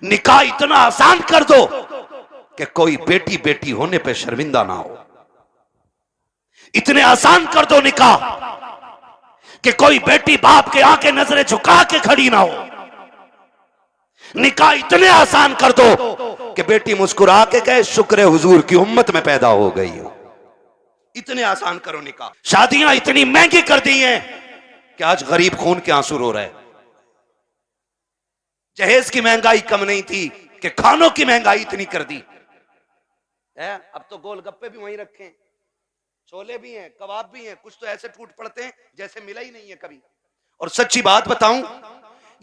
निकाह इतना आसान कर दो कि कोई बेटी बेटी होने पे शर्मिंदा ना हो। इतने आसान कर दो निकाह कि कोई बेटी बाप के आके नजरें झुका के खड़ी ना हो। निकाह इतने आसान कर दो कि बेटी मुस्कुरा के कहे शुक्र हुजूर की उम्मत में पैदा हो गई हो। इतने आसान करो निकाह। शादियां इतनी महंगी कर दी हैं कि आज गरीब खून के आंसू रो रहे हैं। जहेज की महंगाई कम नहीं थी कि खानों की महंगाई इतनी कर दी है। अब तो गोलगप्पे भी वहीं रखे हैं, छोले भी हैं, कबाब भी हैं, कुछ तो ऐसे टूट पड़ते हैं जैसे मिला ही नहीं है कभी। और सच्ची बात बताऊं,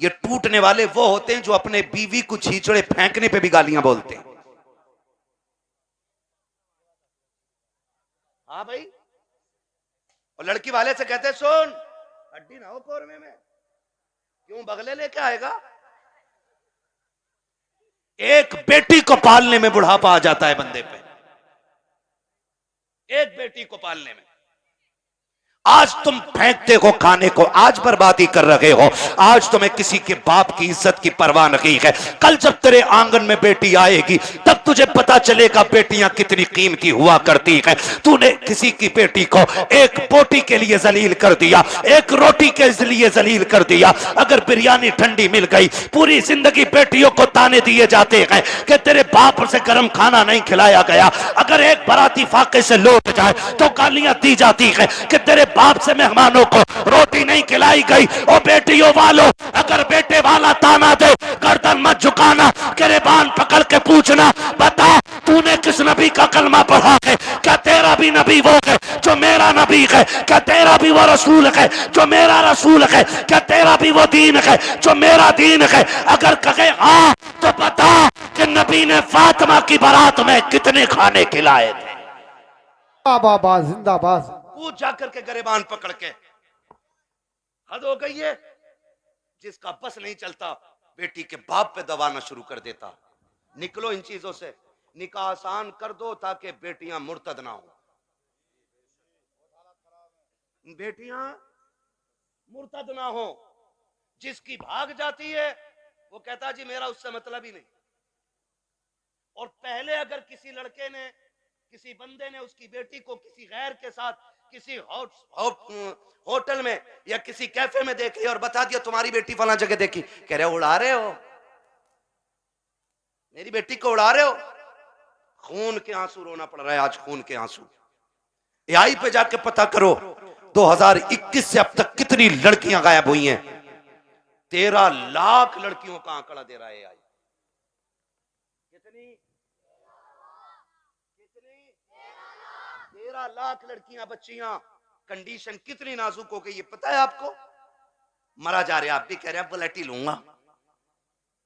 ये टूटने वाले वो होते हैं जो अपने बीवी को छींचड़े फेंकने पे भी गालियां बोलते हैं। हाँ भाई, और लड़की वाले से कहते हैं सुन हड्डी ना हो कौरमे में, क्यों बगले लेके आएगा। एक बेटी को पालने में बुढ़ापा आ जाता है बंदे पे, एक बेटी को पालने में। आज तुम फेंकते हो खाने को, आज बर्बादी कर रहे हो। आज तुम्हें किसी के बाप की इज्जत की परवाह नहीं है। कल जब तेरे आंगन में बेटी आएगी तब तुझे पता चलेगा बेटियां कितनी कीमती हुआ करती है। तूने किसी की बेटी को एक बोटी के लिए जलील कर दिया, एक रोटी के लिए जलील कर दिया। अगर बिरयानी ठंडी मिल गई, पूरी जिंदगी बेटियों को ताने दिए जाते हैं कि तेरे बाप से गर्म खाना नहीं खिलाया गया। अगर एक बाराती फाके से लौट जाए तो गालियां दी जाती है कि तेरे बाप से मेहमानों को रोटी नहीं खिलाई गई। और बेटियों वालों, अगर बेटे वाला ताना दे गर्दन मत झुकाना, गिरबान पकड़ के पूछना बता तूने किस नबी का कलमा पढ़ा है। क्या तेरा भी नबी वो है जो मेरा नबी है? क्या तेरा भी वो रसूल है जो मेरा रसूल है? क्या तेरा भी वो दीन है जो मेरा दीन है? अगर कहे हाँ तो बता कि नबी ने फातिमा की बारात में कितने खाने खिलाए थे। जिंदाबाद जिंदाबाद। पूछ जाकर के गिरबान पकड़ के। हद हो गई है। जिसका बस नहीं चलता बेटी के बाप पे दबाना शुरू कर देता। निकलो इन चीजों से। निकाह आसान कर दो ताकि बेटियां मुर्तद ना हो। बेटियां मुर्तद ना हो। जिसकी भाग जाती है वो कहता जी मेरा उससे मतलब ही नहीं। और पहले अगर किसी लड़के ने, किसी बंदे ने उसकी बेटी को किसी गैर के साथ किसी होटल में या किसी कैफे में देख लिया और बता दिया तुम्हारी बेटी फला जगह देखी, कह रहे हो उड़ा रहे हो, मेरी बेटी को उड़ा रहे हो। खून के आंसू रोना पड़ रहा है आज, खून के आंसू। एआई पे जाके पता करो 2021 से अब तक कितनी लड़कियां गायब हुई हैं। 13 लाख लड़कियों का आंकड़ा दे रहा है एआई। कितनी 13 लाख लड़कियां, बच्चियां। कंडीशन कितनी नाजुक हो गई ये पता है आपको? मरा जा रहे, आप भी कह रहे हैं बुलेट ही लूंगा,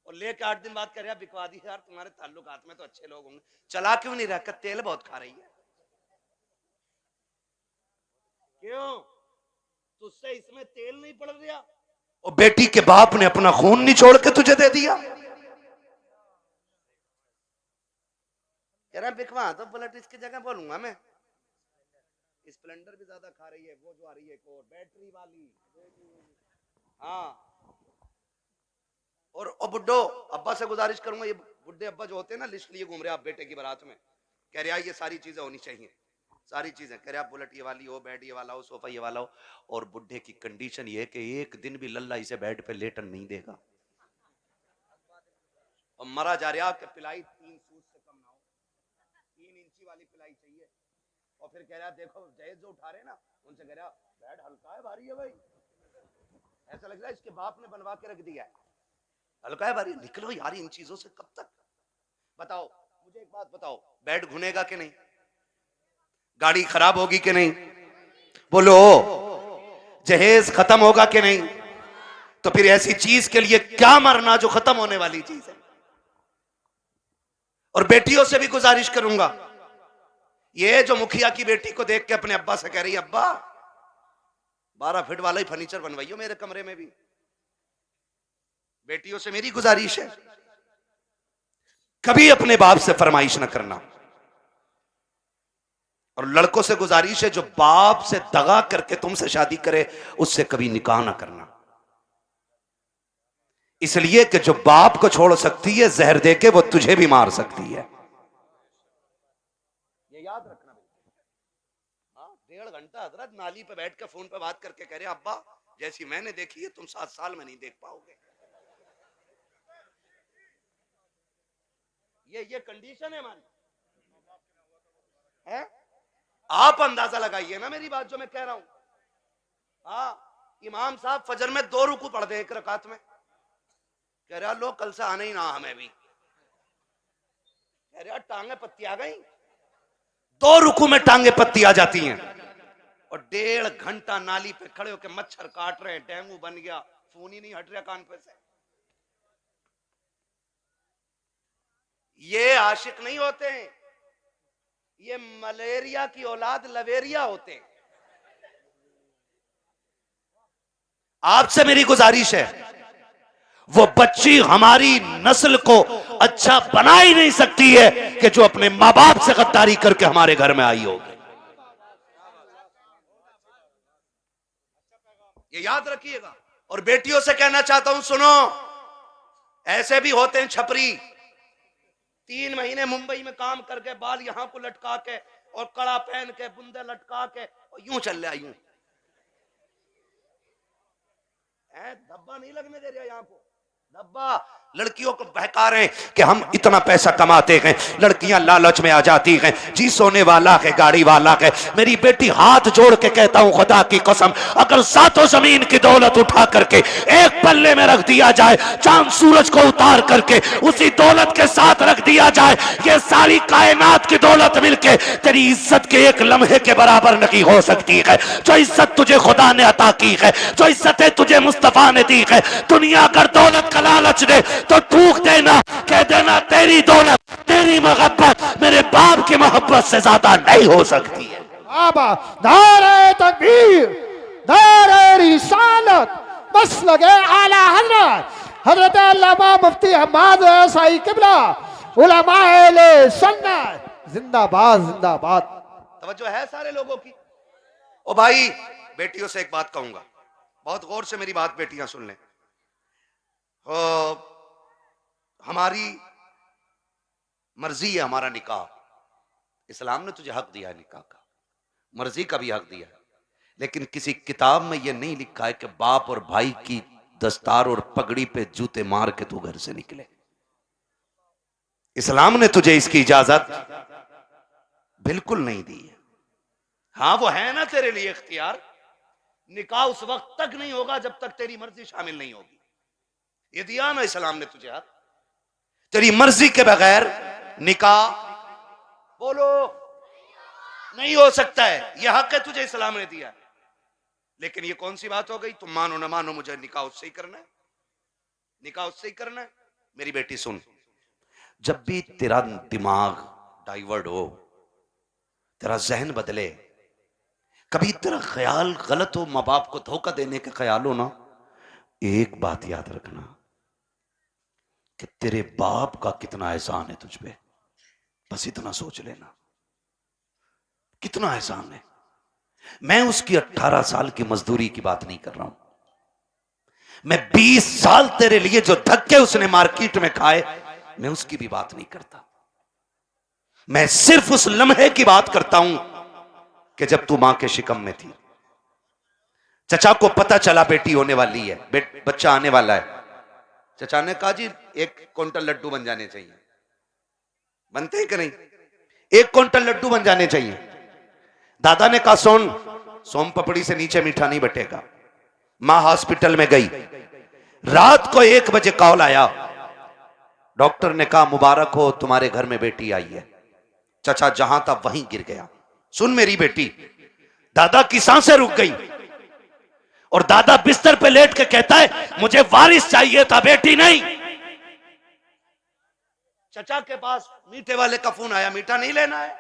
और लेके 8 दिन बाद कह रहे हैं बिकवा दी यार, तुम्हारे ताल्लुकात में तो अच्छे लोग होंगे। चला क्यों नहीं रहा? तेल बहुत खा रही है। क्यों? तुझसे इसमें तेल नहीं पड़ रहा? और बेटी के बाप ने अपना खून निचोड़ के तुझे दे दिया। कह रहा बिकवा तो बुलेट, इसकी जगह बोलूंगा मैं स्प्लेंडर भी ज्यादा खा रही है, वो जो आ रही है एक और बैटरी वाली। हाँ, और बुड्ढो अब्बा से गुजारिश करूंगा, ये बुड्ढे अब्बा जो होते हैं ना लिस्ट लिए घूम रहे आप बेटे की बारात में, कह रहे ये सारी चीजें होनी चाहिए, सारी चीजें। कह रहे आप बुलेट ये वाली हो, बेड ये वाला हो, सोफा ये वाला हो। और बुड्ढे की कंडीशन ये है कि एक दिन भी लल्ला इसे बेड पे लेटन नहीं देगा। और मरा जा रहा कि पिलाई 3 सूट से कम ना हो, 3 इंची वाली पिलाई चाहिए। और फिर कह रहा देखो जहेज जो उठा रहे ना उनसे कह रहा बेड हल्का है भारी है भाई, ऐसा लग रहा है इसके बाप ने बनवा के रख दिया है, हल्का है भारी। निकलो यार इन चीजों से कब तक। बताओ मुझे एक बात बताओ, बेड घुनेगा कि नहीं? गाड़ी खराब होगी कि नहीं? बोलो। जहेज खत्म होगा कि नहीं? तो फिर ऐसी चीज के लिए क्या मरना जो खत्म होने वाली चीज है। और बेटियों से भी गुजारिश करूंगा, ये जो मुखिया की बेटी को देख के अपने अब्बा से कह रही है अब्बा 12 फीट वाला ही फर्नीचर बनवाइयो मेरे कमरे में भी। बेटियों से मेरी गुजारिश है कभी अपने बाप से फरमाइश ना करना। और लड़कों से गुजारिश है जो बाप से दगा करके तुमसे शादी करे उससे कभी निकाह ना करना। इसलिए कि जो बाप को छोड़ सकती है जहर दे के वो तुझे भी मार सकती है। ये याद रखना। हाँ, 1.5 घंटा हजरत नाली पे बैठ के फोन पे बात करके कह रहे अब्बा जैसी मैंने देखी है तुम 7 साल में नहीं देख पाओगे। ये कंडीशन है हमारी है। आप अंदाजा लगाइए ना मेरी बात जो मैं कह रहा हूं। हाँ, इमाम साहब फजर में 2 रुकू पढ़ दे 1 रकात में, कह रहा लो कल से आना ही ना हमें भी, कह रहा टांगे पत्ती आ गई। 2 रुकू में टांगे पत्ती आ जाती हैं और 1.5 घंटा नाली पे खड़े होकर मच्छर काट रहे हैं, डेंगू बन गया, फोन ही नहीं हट रहा कान पे से। ये आशिक नहीं होते हैं, ये मलेरिया की औलाद लवेरिया होते हैं। आपसे मेरी गुजारिश है, वो बच्ची हमारी नस्ल को अच्छा बना ही नहीं सकती है कि जो अपने माँ बाप से गद्दारी करके हमारे घर में आई होगी। ये याद रखिएगा। और बेटियों से कहना चाहता हूं सुनो, ऐसे भी होते हैं छपरी, 3 महीने मुंबई में काम करके बाल यहां को लटका के और कड़ा पहन के बुंदे लटका के और यूं चल रहा यूं, धब्बा नहीं लगने दे रहा यहाँ को, धब्बा लड़कियों को बहका रहे हैं कि हम इतना पैसा कमाते हैं, लड़कियां लालच में आ जाती हैं, जी सोने वाला है गाड़ी वाला है। मेरी बेटी हाथ जोड़ के कहता हूं खुदा की कसम, अगर 7 जमीन की दौलत उठा करके एक पल्ले में रख दिया जाए, चांद सूरज को उतार करके उसी दौलत के साथ रख दिया जाए, ये सारी कायनात की दौलत मिलके तेरी इज्जत के एक लम्हे के बराबर नहीं हो सकती है। जो इज्जत तुझे खुदा ने अता की है, जो इज्जतें तुझे मुस्तफा ने दी है, दुनिया अगर दौलत का लालच दे तो थूक देना, कह देना तेरी दौलत तेरी मोहब्बत मेरे बाप की मोहब्बत से ज्यादा नहीं हो सकती है। बाबा नारे तकबीर, नारे रिसालत, बस लगे आला हजरत हजरत अल्लामा मुफ्ती अहमद साई किबला उलमाए सुन्नत जिंदाबाद जिंदाबाद। तवज्जो है सारे लोगों की। ओ भाई, बेटियों से एक बात कहूंगा, बहुत गौर से मेरी बात बेटियां सुन लें। हमारी मर्जी है हमारा निकाह, इस्लाम ने तुझे हक दिया है निकाह का, मर्जी का भी हक दिया है, लेकिन किसी किताब में यह नहीं लिखा है कि बाप और भाई की दस्तार और पगड़ी पे जूते मार के तू घर से निकले। इस्लाम ने तुझे इसकी इजाजत बिल्कुल नहीं दी है। हाँ, वो है ना तेरे लिए इख्तियार, निकाह उस वक्त तक नहीं होगा जब तक तेरी मर्जी शामिल नहीं होगी। ये दिया ना इस्लाम ने तुझे हक, तेरी मर्जी के बगैर निकाह बोलो नहीं हो सकता है, यह हक है तुझे इस्लाम ने दिया। लेकिन ये कौन सी बात हो गई, तुम मानो ना मानो मुझे निकाह उससे ही करना है, निकाह उससे ही करना है। मेरी बेटी सुन, जब भी तेरा दिमाग डाइवर्ट हो, तेरा जहन बदले, कभी तेरा ख्याल गलत हो, माँ बाप को धोखा देने का ख्याल हो ना, एक बात याद रखना कि तेरे बाप का कितना एहसान है तुझ पे, बस इतना सोच लेना, कितना एहसान है। मैं उसकी 18 साल की मजदूरी की बात नहीं कर रहा हूं, मैं 20 साल तेरे लिए जो धक्के उसने मार्केट में खाए, मैं उसकी भी बात नहीं करता। मैं सिर्फ उस लम्हे की बात करता हूं कि जब तू मां के शिकम में थी, चचा को पता चला बेटी होने वाली है, बच्चा आने वाला है, चचा ने कहा जी 1 क्विंटल लड्डू बन जाने चाहिए। बनते हैं कि नहीं? 1 क्विंटल लड्डू बन जाने चाहिए। दादा ने कहा सोन सोम पपड़ी से नीचे मीठा नहीं बटेगा। मां हॉस्पिटल में गई, रात को 1 बजे कॉल आया, डॉक्टर ने कहा मुबारक हो तुम्हारे घर में बेटी आई है। चचा जहां था वहीं गिर गया। सुन मेरी बेटी, दादा की सांसें रुक गई और दादा बिस्तर पे लेट के कहता है मुझे वारिस चाहिए था, बेटी नहीं। चचा के पास मीठे वाले का फोन आया, मीठा नहीं लेना है,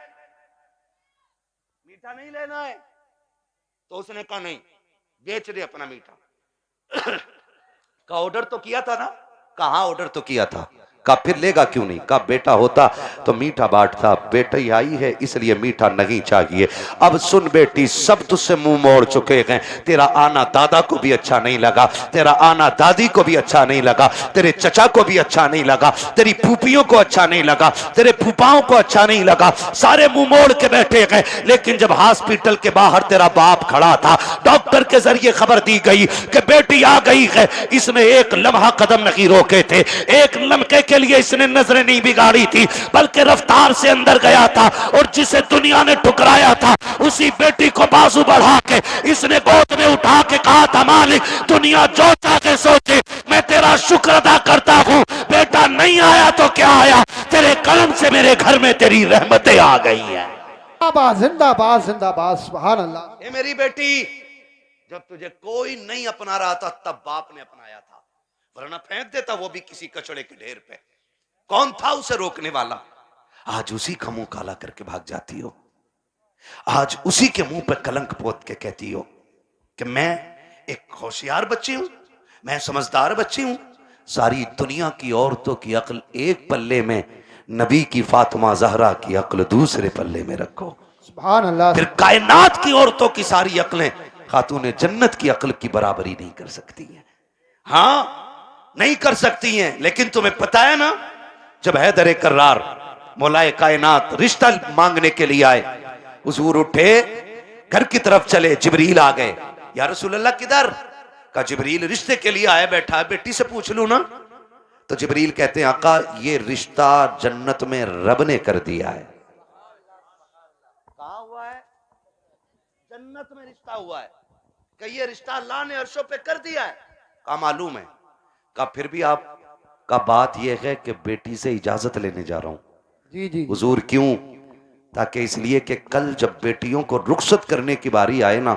मीठा नहीं लेना है। तो उसने कहा नहीं, बेच दे अपना मीठा। का ऑर्डर तो किया था ना? कहां ऑर्डर तो किया था, कहा फिर लेगा क्यों नहीं? कहा बेटा होता तो मीठा बांटता, बेटा ही आई है इसलिए मीठा नहीं चाहिए। अब सुन बेटी, सब तुझसे मुंह मोड़ चुके हैं। तेरा आना दादा को भी अच्छा नहीं लगा, तेरा आना दादी को भी अच्छा नहीं लगा, तेरे चचा को भी अच्छा नहीं लगा, तेरी फूफियों को अच्छा नहीं लगा, तेरे फूफाओं को अच्छा नहीं लगा, सारे मुंह मोड़ के बैठे गए। लेकिन जब हॉस्पिटल के बाहर तेरा बाप खड़ा था, डॉक्टर के जरिए खबर दी गई कि बेटी आ गई है, इसने एक लम्हा कदम नहीं रोके थे, एक लम्हे के लिए इसने नजरें नहीं बिगाड़ी थी, बल्कि रफ्तार से अंदर गया था और जिसे दुनिया ने ठुकराया था उसी बेटी को बाजू बढ़ा के इसने गोद में उठा के कहा था, मालिक दुनिया जो चाहे सोचे, मैं तेरा शुक्र अदा करता हूं। बेटा नहीं आया तो क्या आया, तेरे कलम से मेरे घर में तेरी रहमतें आ गई हैं। जिंदाबाद जिंदाबाद जिंदाबाद, सुभान अल्लाह। ए मेरी बेटी, जब तुझे कोई नहीं अपना रहा था तब बाप ने अपनाया था, वरना फेंक देता वो भी किसी कचड़े के ढेर पे। कौन था उसे रोकने वाला? आज उसी का मुंह काला करके भाग जाती हो, आज उसी के मुंह पे कलंक पोत के कहती हो कि मैं एक होशियार बच्ची हूं, मैं समझदार बच्ची हूं। सारी दुनिया की औरतों की अक्ल एक पल्ले में, नबी की फातिमा जहरा की अक्ल दूसरे पल्ले में रखो। सुभान अल्लाह। फिर कायनात की औरतों की सारी अक्लें खातून जन्नत की अक्ल की बराबरी नहीं कर सकती हैं। हाँ नहीं कर सकती हैं, लेकिन तुम्हें पता है ना, जब हैदर कर्रार मौलाए कायनात रिश्ता मांगने के लिए आए, हुजूर उठे घर की तरफ चले, जिब्रील आ गए। या रसूल अल्लाह किधर? का जिब्रील रिश्ते के लिए आया बैठा है, बेटी से पूछ लूं ना। तो जिब्रील कहते हैं आका ये रिश्ता जन्नत में रब ने कर दिया है। कहा हुआ है? जन्नत में रिश्ता हुआ है। कि ये रिश्ता अल्लाह ने अर्शों पे कर दिया है। कहा मालूम है। कहा फिर भी आप का बात यह है कि बेटी से इजाजत लेने जा रहा हूं। जी जी हुजूर क्यों? ताकि इसलिए कि कल जब बेटियों को रुखसत करने की बारी आए ना,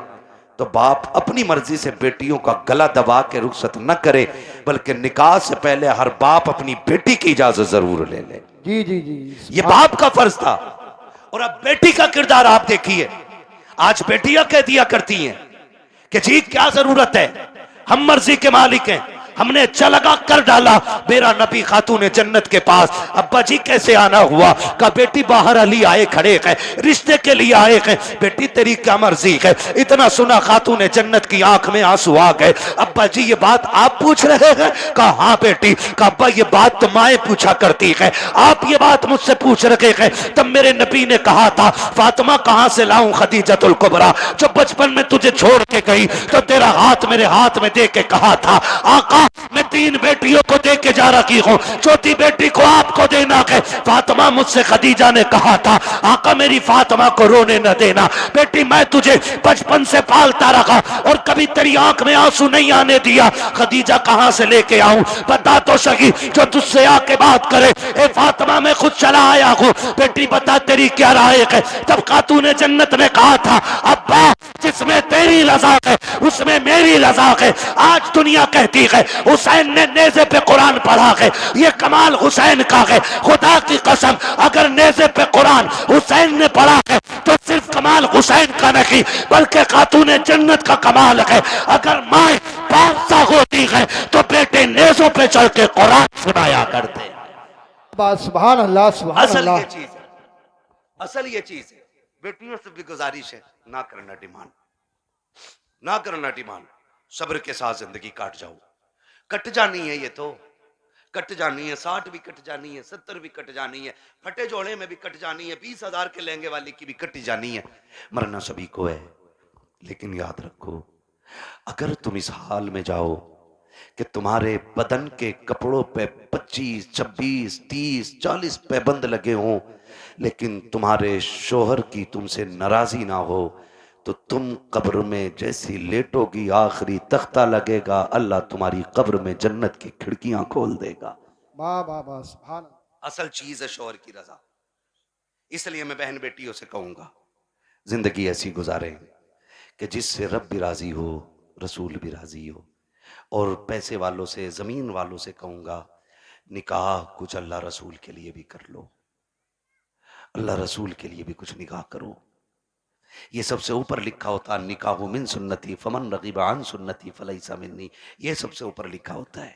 तो बाप अपनी मर्जी से बेटियों का गला दबा के रुखसत न करे, बल्कि निकाह से पहले हर बाप अपनी बेटी की इजाजत जरूर ले ले। जी जी जी, ये बाप का फर्ज था। और अब बेटी का किरदार आप देखिए। आज बेटियां कह दिया करती हैं कि जी क्या जरूरत है, हम मर्जी के मालिक हैं, हमने अच्छा लगा कर डाला। मेरा नबी खातून जन्नत के पास, अब्बा जी कैसे आना हुआ? का बेटी बाहर अली आए खड़े हैं, रिश्ते के लिए आए हैं। बेटी तेरी क्या मर्जी है? इतना सुना खातून जन्नत की आंख में आंसू आ गए। अब्बा जी ये बात आप पूछ रहे हैं? कहा हाँ बेटी। का अब्बा ये बात तो माए पूछा करती है, आप ये बात मुझसे पूछ रहे हैं। तब मेरे नबी ने कहा था फातिमा कहां से लाऊं खदीजतुल कुबरा, जो बचपन में तुझे छोड़ के गई तो तेरा हाथ मेरे हाथ में दे के कहा था आका मैं 3 बेटियों को दे के जा रही हूं, चौथी बेटी को आपको देना है। फातिमा मुझसे खदीजा ने कहा था आका मेरी फातिमा को रोने न देना, बेटी मैं तुझे बचपन से पालता रहा और कभी तेरी आंख में आंसू नहीं आने दिया। खदीजा कहां से लेके आऊं? बता तो सही, जो तुझसे आके बात करे। ए फातिमा मैं खुद चला आया हूं, बेटी बता तेरी क्या राय है? तब खातून जन्नत ने कहा था अब्बा जिसमें तेरी रजा है उसमें मेरी रजा है। आज दुनिया कहती है हुसैन ने नेज़े पे कुरान पढ़ा है, ये कमाल हुसैन का है। खुदा की कसम अगर नेज़े पे कुरान हुसैन ने पढ़ा है तो सिर्फ कमाल हुसैन का नहीं बल्कि खातून जन्नत का कमाल है। अगर माए बादशाह होती है तो बेटे नेज़ों पे चढ़ के कुरान सुनाया करते। सुभान अल्लाह सुभान असल अल्लाह। ये चीज है, असल ये चीज है। बेटियों से भी गुजारिश है ना करना डिमांड, ना करना डिमांड। सब्र के साथ जिंदगी काट जाओ। कट जानी है, ये तो कट जानी है। 60 भी कट जानी है, 70 भी कट जानी है, फटे जोड़े में भी कट जानी है, 20,000 के लहंगे वाली की भी कट जानी है। मरना सभी को है, लेकिन याद रखो अगर तुम इस हाल में जाओ कि तुम्हारे बदन के कपड़ों पे 25, 26, 30, 40 पैबंद लगे हों, लेकिन तुम्हारे शोहर की तुमसे नाराजी ना हो, तो तुम कब्र में जैसी लेटोगी आखिरी तख्ता लगेगा, अल्लाह तुम्हारी कब्र में जन्नत की खिड़कियां खोल देगा। वाह वाह वाह सुभान। असल चीज है शोहर की रजा। इसलिए मैं बहन बेटियों से कहूंगा जिंदगी ऐसी गुजारें कि जिससे रब भी राजी हो, रसूल भी राजी हो। और पैसे वालों से, जमीन वालों से कहूंगा निकाह कुछ अल्लाह रसूल के लिए भी कर लो, अल्लाह रसूल के लिए भी कुछ निकाह करो। ये सबसे ऊपर लिखा होता है निकाह मिन सुन्नती फमन रगीब अन सुन्नती फलैसा मिन्नी, ये सबसे ऊपर लिखा होता है।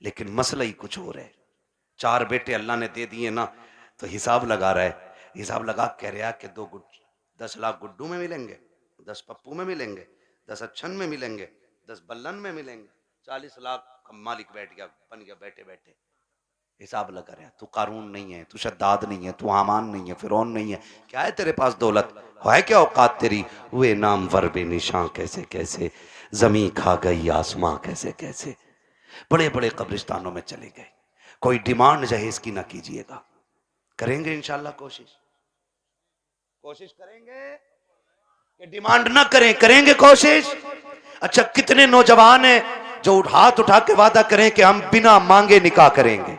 लेकिन मसला ही कुछ और है। 4 बेटे अल्लाह ने दे दिए ना, तो हिसाब लगा रहा है, हिसाब लगा कह रहा कि 10 लाख गुड्डू में मिलेंगे, 10 पप्पू में मिलेंगे, 10 अच्छन में मिलेंगे, 10 बल्लन में मिलेंगे, 40 लाख का मालिक बैठ गया, बन गया बैठे बैठे। हिसाब लगा रहा है। तू कारून नहीं है, तू शद्दाद नहीं है, तू हामान नहीं है, फिरौन नहीं है, क्या है तेरे पास दौलत है, क्या औकात तेरी? हुए नाम वर बेनिशां कैसे कैसे, जमी खा गई आसमां कैसे कैसे। बड़े बड़े कब्रिस्तानों में चले गए। कोई डिमांड जहेज की ना कीजिएगा, करेंगे इंशाल्लाह कोशिश, कोशिश करेंगे कि डिमांड ना करें, करेंगे कोशिश। अच्छा, कितने नौजवान हैं जो हाथ उठा के वादा करें कि हम बिना मांगे निकाह करेंगे?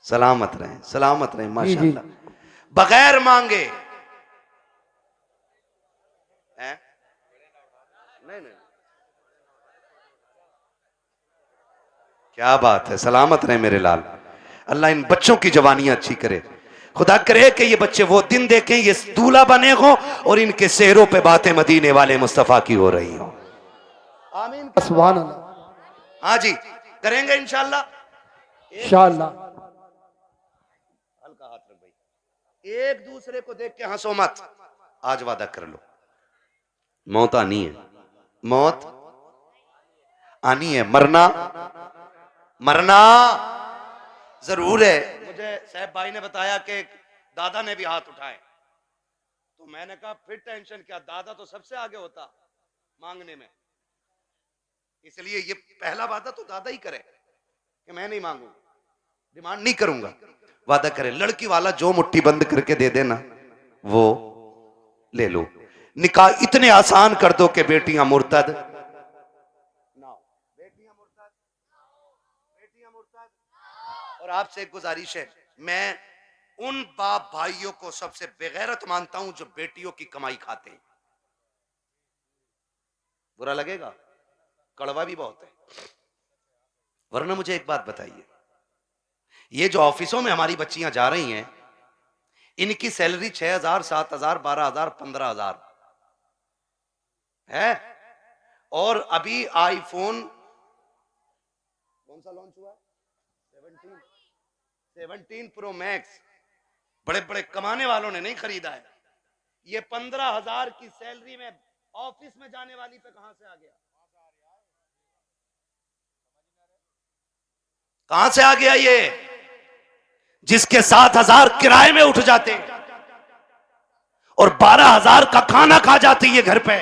सलामत रहें, सलामत रहें, माशाल्लाह, बगैर मांगे हैं? नहीं नहीं, क्या बात है, सलामत रहे मेरे लाल। अल्लाह इन बच्चों की जवानियां अच्छी करे। खुदा करे कि ये बच्चे वो दिन देखें, ये दूल्हा बने हो और इनके सेहरों पे बातें मदीने वाले मुस्तफा की हो रही हो। आमीन, सुभान अल्लाह। हाँ जी, करेंगे इंशाल्लाह। इंशाअल्लाह। हल्का हाथ रख भाई, एक दूसरे को देख के हंसो मत। आज वादा कर लो, मौत आनी है, मौत आनी है, मरना मरना जरूर है। मुझे साहब भाई ने बताया कि दादा ने भी हाथ उठाए, तो मैंने कहा फिर टेंशन क्या, दादा तो सबसे आगे होता मांगने में, इसलिए ये पहला वादा तो दादा ही करे कि मैं नहीं मांगूंगा, डिमांड नहीं करूंगा। वादा करे, लड़की वाला जो मुट्ठी बंद करके दे देना वो ले लो। निकाह इतने आसान कर दो कि बेटियां मुर्तद ना हो, बेटियां मुर्तद, बेटियां मुर्तद। और आपसे एक गुजारिश है, मैं उन बाप भाइयों को सबसे बेगैरत मानता हूं जो बेटियों की कमाई खाते हैं। बुरा लगेगा, कड़वा भी बहुत है। वरना मुझे एक बात बताइए, ये जो ऑफिसों में हमारी बच्चियां जा रही हैं, इनकी सैलरी 6,000, 7,000, 12,000, 15,000 है, और अभी आईफोन कौन सा लॉन्च हुआ? 17 प्रो मैक्स बड़े बड़े कमाने वालों ने नहीं खरीदा है। ये 15,000 की सैलरी में ऑफिस में जाने वाली पे कहां से आ गया? कहां से आ गया ये, जिसके 7,000 किराए में उठ जाते और 12,000 का खाना खा जाती है घर पे।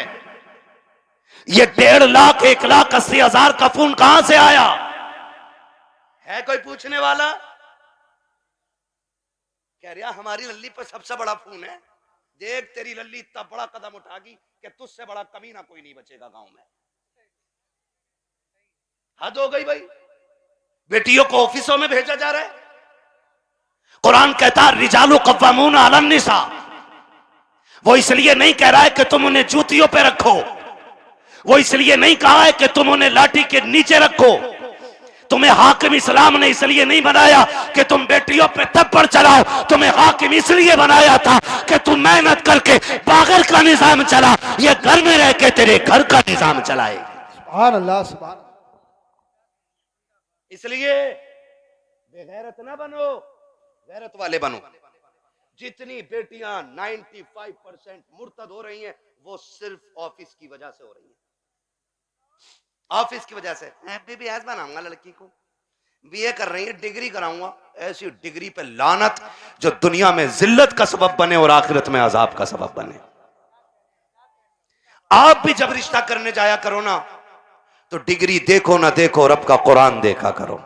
ये 1.5 लाख, 1,80,000 का फोन कहां से आया है? कोई पूछने वाला? कह रहा हमारी लल्ली पर सबसे बड़ा फोन है, देख तेरी लल्ली इतना बड़ा कदम उठागी कि तुझसे बड़ा कमीना कोई नहीं बचेगा गांव में। हद हो गई भाई, बेटियों को ऑफिसों में भेजा जा रहा है। कुरान कहता है रिजालु कव्वामून अलन निसा, वो इसलिए नहीं कह रहा है कि तुम उन्हें जूतियों पे रखो, वो इसलिए नहीं कहा है कि तुम उन्हें लाठी के नीचे रखो। तुम्हें हाकिम इस्लाम ने इसलिए नहीं बनाया कि तुम बेटियों पे थप्पड़ चलाओ, तुम्हें हाकिम इसलिए बनाया था कि तुम मेहनत करके बागर का निजाम चला, ये घर में रह के तेरे घर का निजाम चलाए। सुभान अल्लाह, सुभान। इसलिए बेगैरत ना बनो, गैरत वाले बनो। जितनी बेटियां 95% मुर्तद हो रही हैं, वो सिर्फ ऑफिस की वजह से हो रही हैं, ऑफिस की वजह से। बीबी ऐसा बनाऊंगा लड़की को, बीए कर रही है, डिग्री कराऊंगा, ऐसी डिग्री पे लानत जो दुनिया में जिल्लत का सबब बने और आखिरत में अजाब का सबब बने। आप भी जब रिश्ता करने जाया करो ना, तो डिग्री देखो ना देखो, रब का कुरान देखा करो।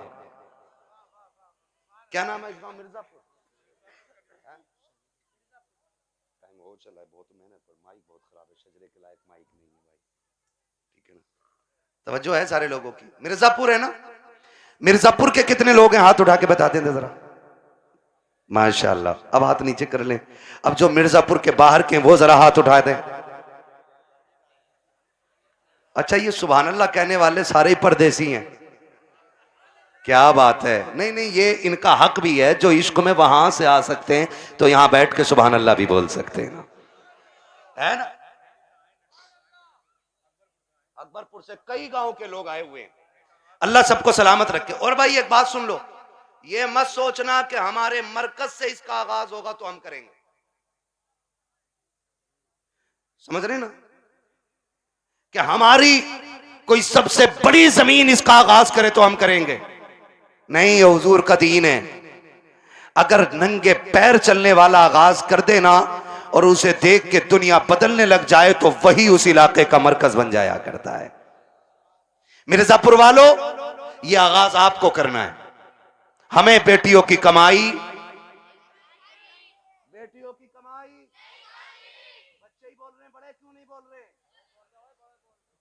क्या नाम है इस गांव? मिर्जापुर। टाइम हो चला है, बहुत मेहनत पर माइक बहुत खराब है, शजरे के लायक माइक नहीं है भाई, ठीक है ना? तवज्जो है सारे लोगों की। मिर्जापुर है ना? मिर्जापुर के कितने लोग हैं, हाथ उठा के बता दें जरा। माशाल्लाह, अब हाथ नीचे कर लें। अब जो मिर्जापुर के बाहर के वो जरा हाथ उठा दें। अच्छा, ये सुभान अल्लाह कहने वाले सारे ही परदेसी हैं, क्या बात है। नहीं नहीं, ये इनका हक भी है, जो इश्क में वहां से आ सकते हैं तो यहां बैठ के सुभान अल्लाह भी बोल सकते हैं ना, है ना? अकबरपुर से कई गांव के लोग आए हुए हैं। अल्लाह सबको सलामत रखे। और भाई एक बात सुन लो, ये मत सोचना कि हमारे मरकज से इसका आगाज होगा तो हम करेंगे, समझ रहे ना, कि हमारी कोई सबसे बड़ी जमीन इसका आगाज करे तो हम करेंगे नहीं। ये हुजूर का दीन है। अगर नंगे पैर चलने वाला आगाज कर देना और उसे देख के दुनिया बदलने लग जाए तो वही उस इलाके का मरकज बन जाया करता है। मिर्जापुर वालों, ये आगाज आपको करना है। हमें बेटियों की कमाई, बेटियों की कमाई, बच्चे ही बोल रहे हैं, बड़े क्यों नहीं बोल रहे?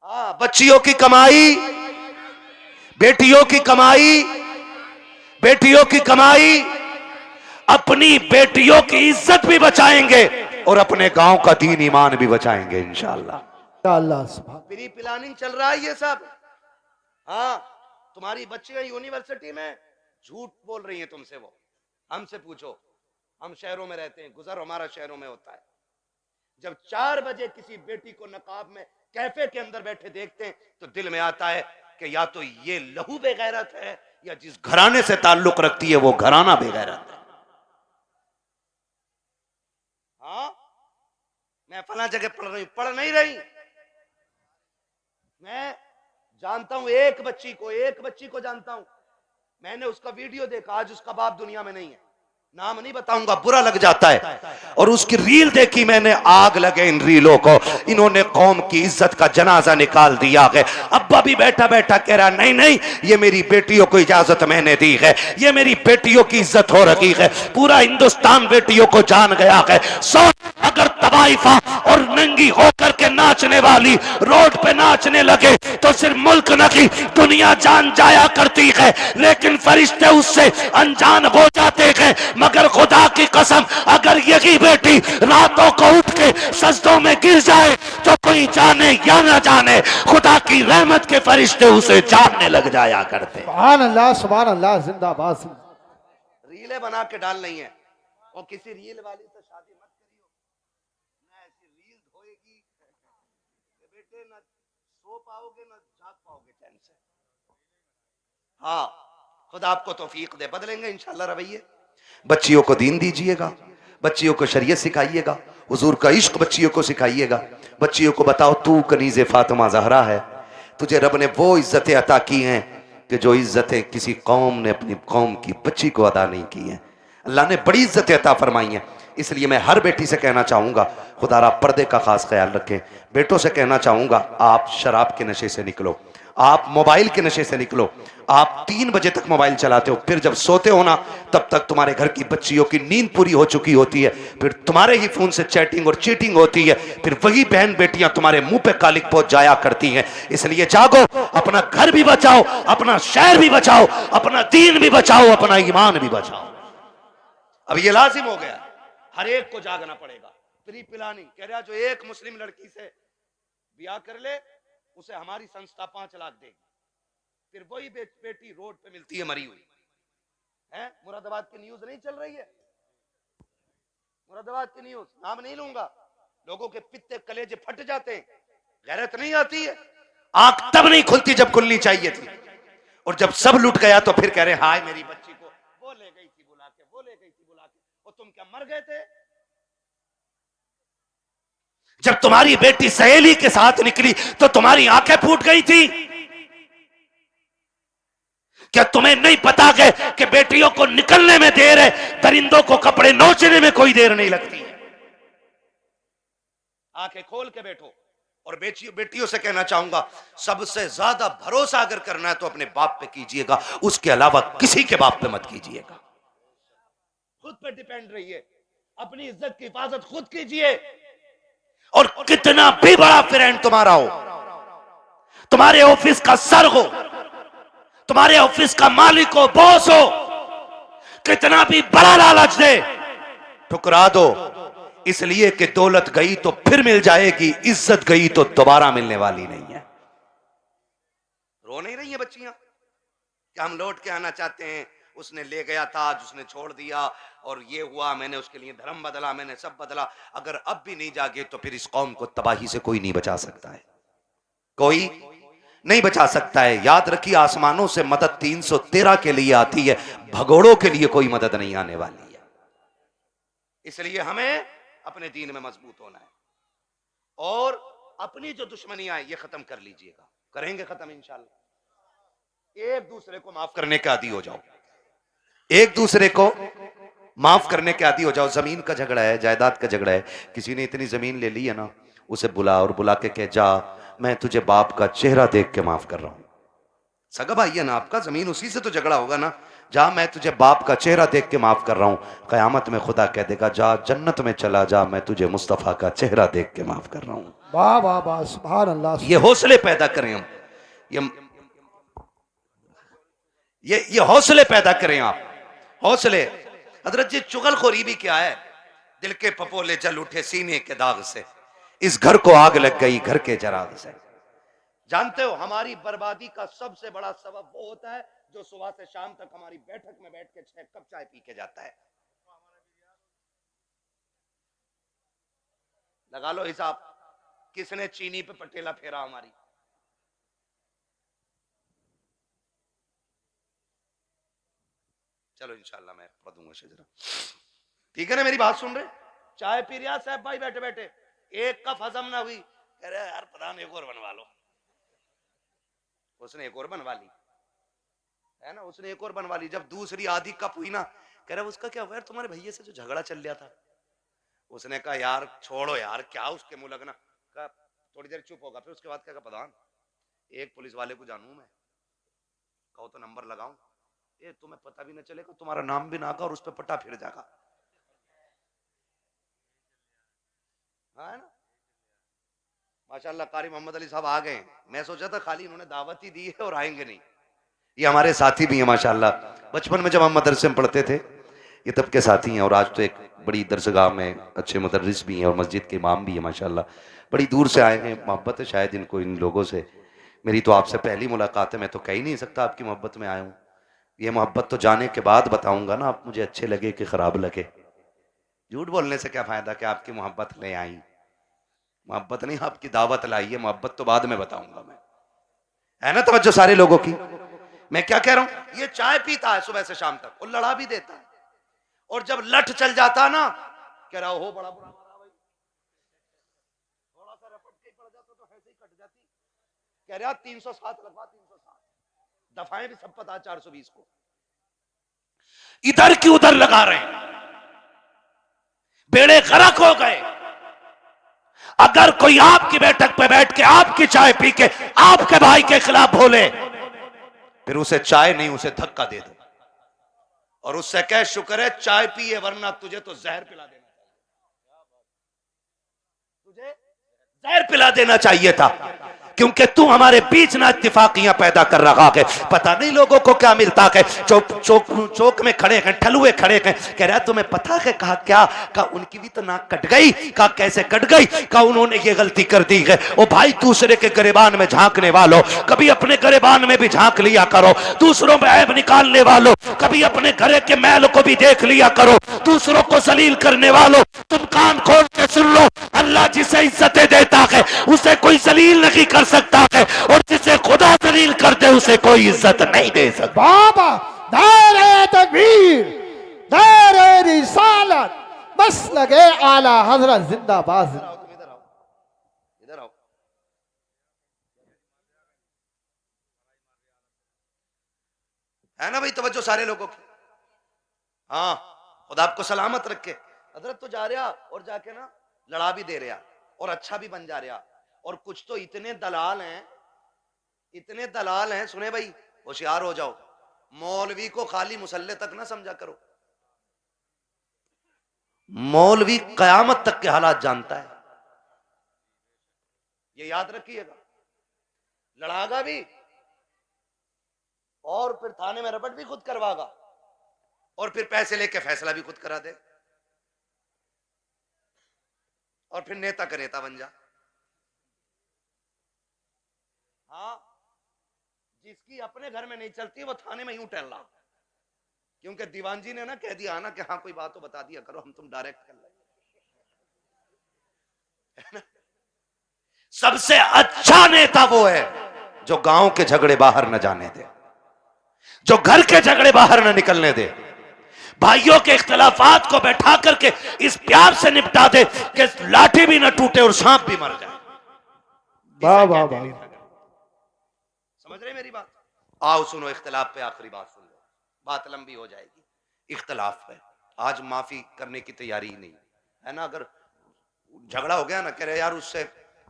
हाँ, बच्चियों की कमाई, बेटियों की कमाई, बेटियों की कमाई, अपनी बेटियों की इज्जत भी बचाएंगे और अपने गांव का दीन ईमान भी बचाएंगे इंशाअल्लाह। अल्लाह सुभान। फ्री प्लानिंग चल रहा है ये सब। हाँ, तुम्हारी बच्चियां यूनिवर्सिटी में झूठ बोल रही हैं तुमसे, वो हमसे पूछो, हम शहरों में रहते हैं, गुजर हमारा शहरों में होता है। जब 4 बजे किसी बेटी को नकाब में कैफे के अंदर बैठे देखते हैं तो दिल में आता है कि या तो ये लहू बेगैरत है या जिस घराने से ताल्लुक रखती है वो घराना बेगैरत है। हाँ, मैं फला जगह पढ़ रही हूं, पढ़ नहीं रही। मैं जानता हूं एक बच्ची को जानता हूं, मैंने उसका वीडियो देखा, आज उसका बाप दुनिया में नहीं है, नाम नहीं बताऊंगा, बुरा लग जाता है। और उसकी रील देखी मैंने, आग लगे इन रीलों को, इन्होंने कौम की इज्जत का जनाजा निकाल दिया है। अब्बा भी बैठा बैठा कह रहा नहीं नहीं, ये मेरी बेटियों को इजाजत मैंने दी है, ये मेरी बेटियों की इज्जत हो रही है। पूरा हिंदुस्तान बेटियों को जान गया है। अगर तवाइफा और नंगी होकर के नाचने वाली रोड पे नाचने लगे तो सिर्फ मुल्क नहीं दुनिया जान जाया करती है, लेकिन फरिश्ते उससे अनजान हो जाते हैं। मगर खुदा की कसम, अगर यही बेटी रातों को उठ के सजदों में गिर जाए तो कोई जाने या ना जाने खुदा की रहमत के फरिश्ते उसे जानने लग जाया करते। सुभान अल्लाह, जिंदाबाद। रीलें बना के डाल नहीं है, और किसी रील वाली से शादी मत करियो, ना ऐसी रील धोएगी कि बेटे ना सो पाओगे ना जाग पाओगे चैन से। हाँ, खुदा आपको तौफीक दे, बदलेंगे इंशाल्लाह रवैये। बच्चियों को दीन दीजिएगा, बच्चियों को शरीयत सिखाइएगा, हुजूर का इश्क बच्चियों को सिखाइएगा। बच्चियों को बताओ तू कनीज़े फातिमा ज़हरा है, तुझे रब ने वो इज्जतें अता की हैं कि जो इज्जतें किसी कौम ने अपनी कौम की बच्ची को अदा नहीं की हैं। अल्लाह ने बड़ी इज्जतें अता फरमाई हैं। इसलिए मैं हर बेटी से कहना चाहूँगा, खुदारा पर्दे का खास ख्याल रखें। बेटों से कहना चाहूँगा, आप शराब के नशे से निकलो, आप मोबाइल के नशे से निकलो। आप 3 बजे तक मोबाइल चलाते हो, फिर जब सोते हो ना तब तक तुम्हारे घर की बच्चियों की नींद पूरी हो चुकी होती है, फिर तुम्हारे ही फोन से चैटिंग और चीटिंग होती है, फिर वही बहन बेटियां तुम्हारे मुंह पे कालिक पहुंच जाया करती हैं। इसलिए जागो, अपना घर भी बचाओ, अपना शहर भी बचाओ, अपना दीन भी बचाओ, अपना ईमान भी बचाओ। अब ये लाजिम हो गया, हर एक को जागना पड़ेगा। प्री प्लानिंग कह रहा, जो एक मुस्लिम लड़की से ब्याह कर ले उसे हमारी संस्था 5 लाख देगी। फिर वही बेटी रोड पे मिलती है मरी हुई है। मुरादाबाद की न्यूज नहीं चल रही है, मुरादाबाद की न्यूज, नाम नहीं लूंगा, लोगों के पित्ते कलेजे फट जाते हैं, गैरत नहीं आती है। आंख तब नहीं खुलती जब खुलनी चाहिए थी, और जब सब लुट गया तो फिर कह रहे हाय मेरी बच्ची को वो ले गई थी बुला के, वो ले गई थी बुला के, और तुम क्या मर गए थे? जब तुम्हारी बेटी सहेली के साथ निकली तो तुम्हारी आंखें फूट गई थी। क्या तुम्हें नहीं पता कि बेटियों को निकलने में देर है, दरिंदों को कपड़े नोचने में कोई देर नहीं लगती है? आंखें खोल के बैठो। और बेटियों से कहना चाहूंगा, सबसे ज्यादा भरोसा अगर करना है तो अपने बाप पे कीजिएगा, उसके अलावा किसी के बाप पे मत कीजिएगा। खुद पे डिपेंड रहिए, अपनी इज्जत की हिफाजत खुद कीजिए। और कितना भी बड़ा फ्रेंड तुम्हारा हो, तुम्हारे ऑफिस का सर हो, तुम्हारे ऑफिस का मालिक हो, बॉस हो, कितना भी बड़ा लालच दे, ठुकरा दो। इसलिए कि दौलत गई तो फिर मिल जाएगी, इज्जत गई तो दोबारा मिलने वाली नहीं है। रो नहीं रही है बच्चियां कि हम लौट के आना चाहते हैं, उसने ले गया था, उसने छोड़ दिया, और ये हुआ, मैंने उसके लिए धर्म बदला, मैंने सब बदला। अगर अब भी नहीं जागे तो फिर इस कौम को तबाही से कोई नहीं बचा सकता है, कोई नहीं बचा सकता है। याद रखिए, आसमानों से मदद 313 के लिए आती है, भगोड़ों के लिए कोई मदद नहीं आने वाली है। इसलिए हमें अपने दीन में मजबूत होना है और अपनी जो दुश्मनियां हैं ये खत्म कर लीजिएगा। करेंगे खत्म इंशाल्लाह। एक दूसरे को माफ करने के आदी हो जाओ, एक दूसरे को माफ करने के आदी हो जाओ। जमीन का झगड़ा है, जायदाद का झगड़ा है, किसी ने इतनी जमीन ले ली है ना, उसे बुला और बुला के कह, जा मैं तुझे बाप का चेहरा देख के माफ कर रहा हूं। सगा भाई है ना आपका, जमीन उसी से तो झगड़ा होगा ना। जा मैं तुझे बाप का चेहरा देख के माफ कर रहा हूं। कयामत में खुदा कह देगा, जा जन्नत में चला जा, मैं तुझे मुस्तफा का चेहरा देख के माफ कर रहा हूं। वाह वाह वाह, सुभान अल्लाह। ये हौसले पैदा करें हम, ये हौसले पैदा करें आप, हौसले। हजरत जी, चुगलखोरी भी क्या है? दिल के पपोले जल उठे सीने के दाग से, इस घर को आग लग गई घर के चराग से। जानते हो, हमारी बर्बादी का सबसे बड़ा सबब वो होता है जो सुबह से शाम तक हमारी बैठक में बैठ के 6 कप चाय पी के जाता है। लगा लो हिसाब, किसने चीनी पे पटेला फेरा हमारी। चलो इंशाल्लाह मैं पढ़ दूंगा शजरा, ठीक है ना? मेरी बात सुन रहे? चाय पी रहा साहब भाई बैठे बैठे, एक कप हजम ना हुई, कह रहे यार प्रधान एक और बनवा लो। उसने एक और बनवा ली है ना, उसने एक और बनवा ली। जब दूसरी आधी कप हुई ना, कह रहा उसका क्या हुआ यार, तुम्हारे भैया से जो झगड़ा चल रहा था। उसने कहा यार छोड़ो यार, क्या उसके मुंह लगना। कहा थोड़ी देर चुप होगा, फिर उसके बाद क्या प्रधान, एक पुलिस वाले को जानू मैं, कहो तो नंबर लगाऊं, ये तुम्हें पता भी ना चलेगा, तुम्हारा नाम भी ना का और उस पर पट्टा फिर जाएगा। हाँ ना, माशाल्लाह कारी मोहम्मद अली साहब आ गए। मैं सोचा था खाली इन्होंने दावत ही दी है और आएंगे नहीं। ये हमारे साथी भी हैं माशाल्लाह। बचपन में जब हम मदरसे में पढ़ते थे, ये तब के साथी हैं और आज तो एक बड़ी दरसगाह में अच्छे मुदर्रिस भी हैं और मस्जिद के इमाम भी हैं माशाल्लाह। बड़ी दूर से आए हैं, मोहब्बत है शायद इनको इन लोगों से। मेरी तो आपसे पहली मुलाकात है, मैं तो कह ही नहीं सकता आपकी मोहब्बत में आया हूँ। ये मोहब्बत तो जाने के बाद बताऊंगा ना, आप मुझे अच्छे लगे कि खराब लगे। झूठ बोलने से क्या फायदा कि आपकी मोहब्बत ले आई। मोहब्बत नहीं, आपकी दावत लाई है, मोहब्बत तो बाद में बताऊंगा मैं, है ना? तवज्जो सारे लोगों की। मैं क्या कह रहा हूं, ये चाय पीता है सुबह से शाम तक और लड़ा भी देता है, और जब लठ चल जाता ना, कह रहा हो बड़ा बुरा मारा भाई, थोड़ा सा रपट के पड़ जाता तो ऐसे ही कट जाती। कह रहा 307 लगवा, 307 दफाएं भी सब पता 420 को, इधर की उधर लगा रहे हैं, बेड़े गरक हो गए। अगर कोई आपकी बैठक पे बैठ के आपकी चाय पी के आपके भाई के खिलाफ बोले, फिर उसे चाय नहीं उसे धक्का दे दो और उससे कह शुक्र है चाय पिए, वरना तुझे तो जहर पिला देना चाहिए, तुझे जहर पिला देना चाहिए था, क्योंकि तू हमारे बीच ना इत्तेफाकियां पैदा कर रहा है। पता नहीं लोगों को क्या मिलता है, चौक में खड़े हैं, ठलुए खड़े हैं, कह रहा है तुम्हें पता है? कहा क्या? कहा उनकी भी तो नाक कट गई। कहा कैसे कट गई? कहा उन्होंने ये गलती कर दी है। ओ भाई, दूसरे के गिरेबान में झांकने वालों, कभी अपने गिरेबान में भी झांक लिया करो। दूसरों में ऐब निकालने वालों, कभी अपने घरे के मैल को भी देख लिया करो। दूसरों को जलील करने वालों, तुम कान खोल के सुन लो, अल्लाह जिसे इज्जतें देता है उसे कोई जलील नहीं कर सकता है, और जिसे खुदा जलील कर दे उसे कोई इज्जत नहीं दे सकता। बाबा दायरे तकबीर, दायरे रिसालत, बस लगे आला हजरत जिंदाबाद। इधर आओ, इधर आओ। है ना भाई तवज्जो सारे लोगों की? हाँ, खुदा आपको सलामत रखे। हजरत तो जा रहा और जाके ना लड़ा भी दे रहा और अच्छा भी बन जा रहा, और कुछ तो इतने दलाल हैं, इतने दलाल हैं। सुने भाई, होशियार हो जाओ, मौलवी को खाली मुसल्ले तक ना समझा करो। मौलवी कयामत तक के हालात जानता है, ये याद रखिएगा। लड़ागा भी और फिर थाने में रपट भी खुद करवागा, और फिर पैसे लेके फैसला भी खुद करा दे, और फिर नेता का नेता बन जा। हाँ, जिसकी अपने घर में नहीं चलती वो थाने में यूं टहल रहा, क्योंकि दीवान जी ने ना कह दिया ना कि हाँ कोई बात तो बता दिया करो, हम तुम डायरेक्ट कर लेंगे। सबसे अच्छा नेता वो है जो गांव के झगड़े बाहर न जाने दे, जो घर के झगड़े बाहर न निकलने दे, भाइयों के इख्तलाफात को बैठा करके इस प्यार से निपटा दे कि लाठी भी न टूटे और सांप भी मर जाए। वाह वाह वाह। समझ रहे मेरी बात? आओ सुनो, इख्तलाफ पे आखिरी बात सुन लो, बात लंबी हो जाएगी। इख्तलाफ है, आज माफी करने की तैयारी ही नहीं है ना। अगर झगड़ा हो गया ना, कह रहे यार उससे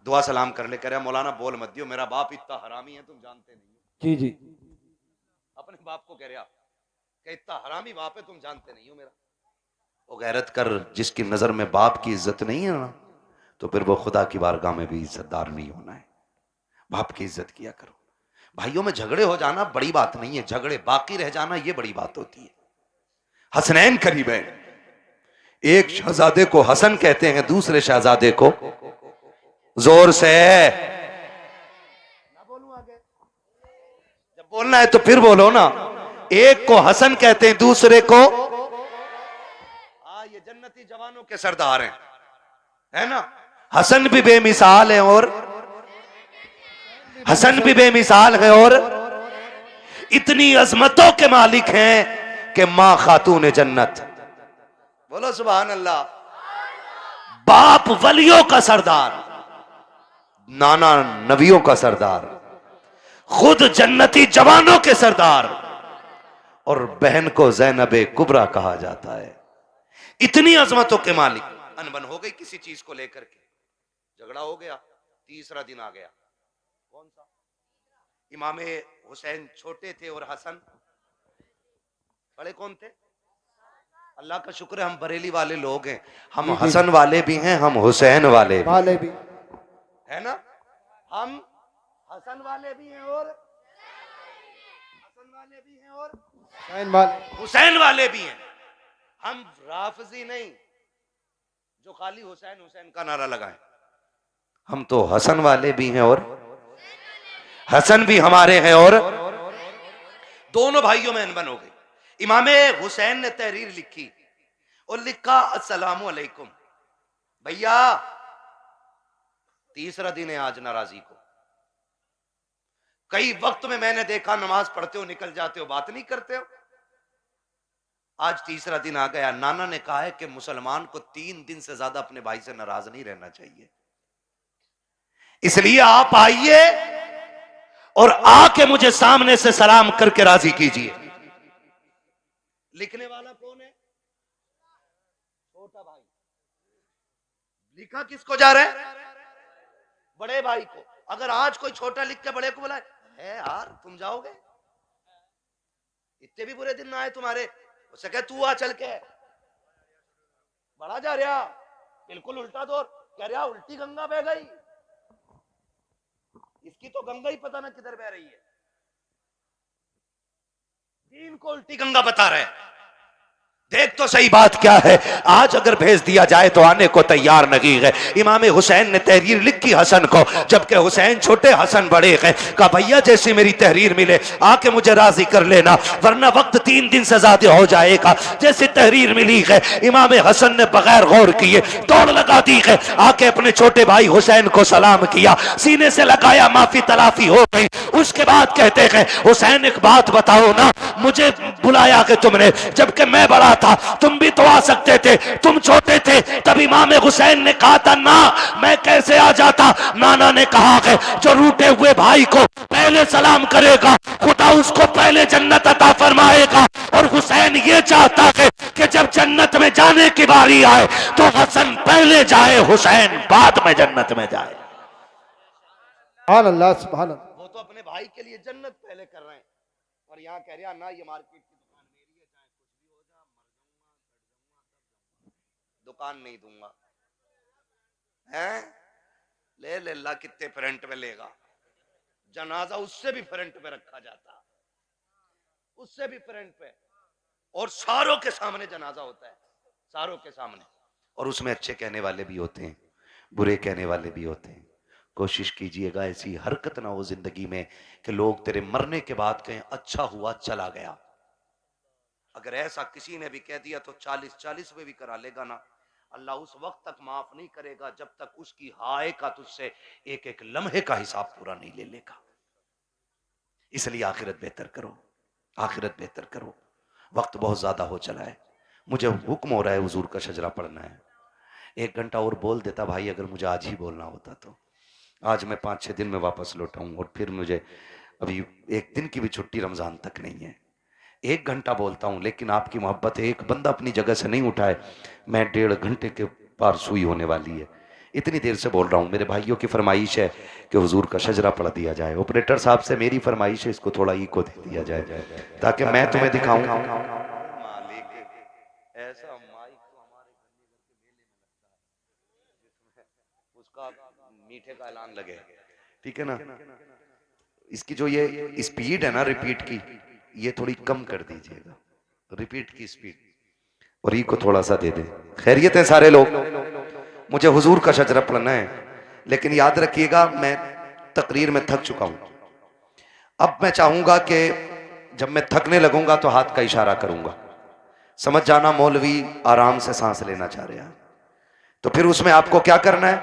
दुआ सलाम कर ले, कह रहे मौलाना बोल मत दियो, मेरा बाप इतना हरामी है तुम जानते नहीं हो। जी जी। अपने बाप को कह रहे कि इतना हरामी बाप है तुम जानते नहीं हो मेरा। वो गैरत कर, जिसकी नजर में बाप की इज्जत नहीं है ना, तो फिर वो खुदा की बारगाह में भी इज्जतदार नहीं होना है। बाप की इज्जत किया करो। भाइयों में झगड़े हो जाना बड़ी बात नहीं है, झगड़े बाकी रह जाना ये बड़ी बात होती है। हसनैन करीब है, एक शहजादे को हसन कहते हैं, दूसरे शहजादे को जोर से ना बोलूं आगे, जब बोलना है तो फिर बोलो ना। एक को हसन कहते हैं, दूसरे को ये जन्नती जवानों के सरदार हैं, है ना। हसन भी बेमिसाल है और हसन भी बेमिसाल है और इतनी अजमतों के मालिक हैं कि मां खातून जन्नत, बोलो सुभान अल्लाह। बाप वलियों का सरदार, नाना नबियों का सरदार, खुद जन्नती जवानों के सरदार, और बहन को ज़ैनबे कुबरा कहा जाता है। इतनी अजमतों के मालिक। अनबन हो गई किसी चीज को लेकर के, झगड़ा हो गया, तीसरा दिन आ गया। कौन सा? इमाम हुसैन छोटे थे और हसन बड़े। कौन थे? अल्लाह का शुक्र है हम बरेली वाले लोग हैं, हम हसन वाले भी हैं, हम हुसैन वाले भी है ना। हम हसन वाले भी हैं और हसन वाले भी हैं और हुसैन वाले भी हैं। हम राफजी नहीं जो खाली हुसैन हुसैन का नारा लगाएं, हम तो हसन वाले भी हैं और हसन भी हमारे हैं। और दोनों भाइयों में अनबन हो गई। इमाम हुसैन ने तहरीर लिखी और लिखा अस्सलामु अलैकुम भैया, तीसरा दिन है आज नाराजी को। कई वक्त में मैंने देखा नमाज पढ़ते हो निकल जाते हो, बात नहीं करते हो। आज तीसरा दिन आ गया। नाना ने कहा है कि मुसलमान को 3 दिन से ज्यादा अपने भाई से नाराज नहीं रहना चाहिए, इसलिए आप आइए और आके मुझे सामने से सलाम करके राजी कीजिए। लिखने वाला कौन है? छोटा भाई। लिखा किसको जा रहा है? बड़े भाई को। अगर आज कोई छोटा लिख के बड़े को बुलाए, है यार तुम जाओगे, इतने भी बुरे दिन ना आए तुम्हारे, उससे कह तू आ चल के, बड़ा जा रहा बिल्कुल उल्टा दौर, कह रहा उल्टी गंगा बह गई, इसकी तो गंगा ही पता ना किधर बह रही है। दीन को उल्टी गंगा बता रहे हैं। देख तो सही बात क्या है। आज अगर भेज दिया जाए तो आने को तैयार नहीं है। इमाम हुसैन ने तहरीर लिखी हसन को, जबकि हुसैन छोटे हसन बड़े हैं। कहा भैया जैसी मेरी तहरीर मिले आके मुझे राजी कर लेना, वरना वक्त 3 दिन से ज्यादा हो जाएगा। जैसी तहरीर मिली है इमाम हसन ने बगैर गौर किए दौड़ लगा दी है, आके अपने छोटे भाई हुसैन को सलाम किया, सीने से लगाया, माफी तलाफी हो गई। उसके बाद कहते हैं हुसैन एक बात बताओ ना, मुझे बुलाया कि तुमने, जबकि मैं बड़ा था, तुम भी तो आ सकते थे, तुम छोटे थे। तब इमाम हुसैन ने कहा था ना मैं कैसे आ जाता। नाना ने कहा है जो रूठे हुए भाई को पहले सलाम करेगा खुदा उसको पहले जन्नत अता फरमाएगा। और हुसैन ये चाहता है कि जब जन्नत में जाने की बारी आए तो हसन पहले जाए, हुसैन बाद में जन्नत में जाए। सुभान अल्लाह सुभान अल्लाह। वो तो अपने भाई के लिए जन्नत पहले कर रहे हैं और यहाँ कह रहा ना ये मार्केट की दुकान मेरी है, चाहे कुछ भी हो जा, मर जाऊंगा, दुकान नहीं दूंगा। हैं? ले ले ला, कितने फ्रंट में लेगा। जनाजा उससे भी फ्रंट पे रखा जाता, उससे भी फ्रंट पे, और सारों के सामने जनाजा होता है, सारों के सामने। और उसमें अच्छे कहने वाले भी होते हैं, बुरे कहने वाले भी होते हैं। कोशिश कीजिएगा ऐसी हरकत ना हो जिंदगी में कि लोग तेरे मरने के बाद कहें अच्छा हुआ चला गया। अगर ऐसा किसी ने भी कह दिया तो 40-40 में भी करा लेगा ना, अल्लाह उस वक्त तक माफ नहीं करेगा जब तक उसकी हाय का तुझसे एक एक लम्हे का हिसाब पूरा नहीं ले लेगा। इसलिए आखिरत बेहतर करो, आखिरत बेहतर करो। वक्त बहुत ज्यादा हो चला है, मुझे हुक्म हो रहा है हुजूर का शजरा पढ़ना है। 1 घंटा और बोल देता भाई, अगर मुझे आज ही बोलना होता तो। आज मैं 5-6 दिन में वापस लौटाऊं, और फिर मुझे अभी 1 दिन की भी छुट्टी रमजान तक नहीं है। 1 घंटा बोलता हूं, लेकिन आपकी मोहब्बत है, एक बंदा अपनी जगह से नहीं उठाए, मैं 1.5 घंटे के पार सुई होने वाली है। इतनी देर से बोल रहा हूं। मेरे भाइयों की फरमाइश है कि हुजूर का शजरा पढ़ दिया जाए। ऑपरेटर साहब से मेरी फरमाइश है, इसको थोड़ा इको दे दिया जाए ताकि मैं तुम्हें दिखाऊं। मालिक, ऐसा माइक तो हमारे उसका मीठे का ऐलान लगे, ठीक है ना। इसकी जो ये स्पीड है ना रिपीट की, ये थोड़ी कम कर दीजिएगा, रिपीट की स्पीड, और ई को थोड़ा सा दे दे। खैरियत है सारे लोग? मुझे हुजूर का शजरा पढ़ना है, लेकिन याद रखिएगा मैं तकरीर में थक चुका हूं। अब मैं चाहूंगा कि जब मैं थकने लगूंगा तो हाथ का इशारा करूंगा, समझ जाना मौलवी आराम से सांस लेना चाह रहे हैं। तो फिर उसमें आपको क्या करना है?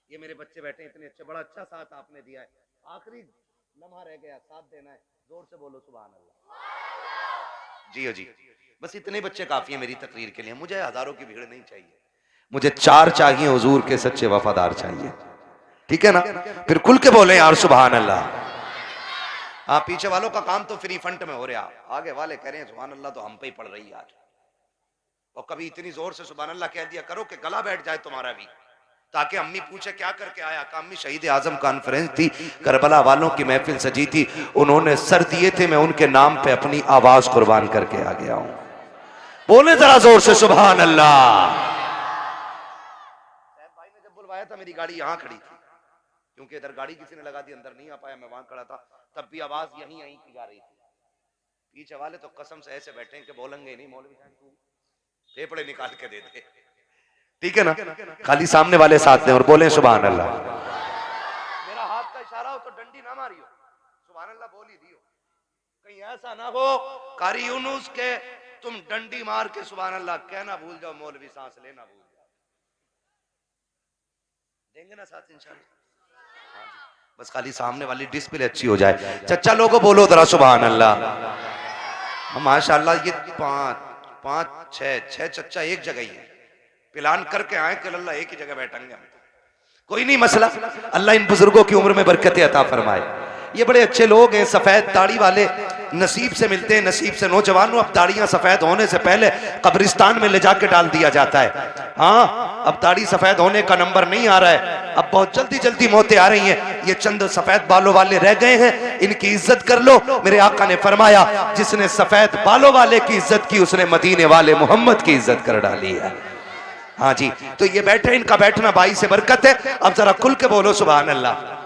ये मेरे बच्चे बैठे इतने अच्छे, बड़ा अच्छा साथ आपने दिया है, आखिरी लम्हा रह गया, साथ देना है, जोर से बोलो सुभान अल्लाह। जी जी, बस इतने बच्चे काफी है मेरी तकरीर के लिए, मुझे हजारों की भीड़ नहीं चाहिए, मुझे 4 चाहिए हुजूर के सच्चे वफादार चाहिए, ठीक है ना। फिर खुल के बोले यार सुभान अल्लाह। हाँ, पीछे वालों का काम तो फ्री फंड में हो रहा, आगे वाले कह रहे हैं सुभान अल्लाह तो हम पे ही पड़ रही है आज। और कभी इतनी जोर से सुभान अल्लाह कह दिया करो कि गला बैठ जाए तुम्हारा भी, ताकि अम्मी पूछे क्या करके आया, का अम्मी शहीद आजम कॉन्फ्रेंस थी, करबला वालों की महफिल सजी थी, उन्होंने सर दिए थे, मैं उनके नाम पे अपनी आवाज कुर्बान करके आ गया हूं। बोले जरा जोर से सुभान अल्लाह। भाई ने जब बुलवाया था मेरी गाड़ी यहां खड़ी थी, क्योंकि इधर गाड़ी किसी ने लगा दी, अंदर नहीं आ पाया, मैं वहां खड़ा था, तब भी आवाज यहीं यहीं की जा रही थी। पीछे वाले तो कसम से ऐसे बैठे कि बोलेंगे नहीं, मौलवी साहब तू फेफड़े निकाल के दे दे, ठीक है ना। खाली सामने वाले साथ दें और बोले सुभान अल्लाह। मेरा हाथ का इशारा हो तो डंडी ना मारियो, सुभान अल्लाह बोल ही दियो, कहीं ऐसा ना हो कारी यूनुस के तुम डंडी मार के सुभान अल्लाह कहना भूल जाओ, मौलवी सांस लेना भूल जाओ। देंगे ना साथ इंशाल्लाह। बस खाली सामने वाली डिस्प्ले अच्छी हो जाए। चच्चा लोगों बोलो जरा सुभान अल्लाह। माशाअल्लाह, ये 5-6 चच्चा एक जगह ही है, प्लान करके आए कि अल्लाह एक ही जगह बैठेंगे हम। कोई नहीं मसला, अल्लाह इन बुजुर्गों की उम्र में बरकत अता फरमाए। ये बड़े अच्छे लोग हैं, सफेद दाढ़ी वाले, नसीब से मिलते हैं, नसीब से। नौजवानों, अब दाढ़ियां सफेद होने से पहले कब्रिस्तान में ले जाके डाल दिया जाता है। हाँ, अब दाढ़ी सफेद होने का नंबर नहीं आ रहा है, अब बहुत जल्दी जल्दी मौतें आ रही हैं। ये चंद सफेद बालों वाले रह गए हैं, इनकी इज्जत कर लो। मेरे आका ने फरमाया जिसने सफेद बालों वाले की इज्जत की, उसने मदीने वाले मोहम्मद की इज्जत कर डाली है। हाँ जी, तो ये बैठे, इनका बैठना भाई से बरकत है। अब जरा खुल के बोलो सुभान अल्लाह।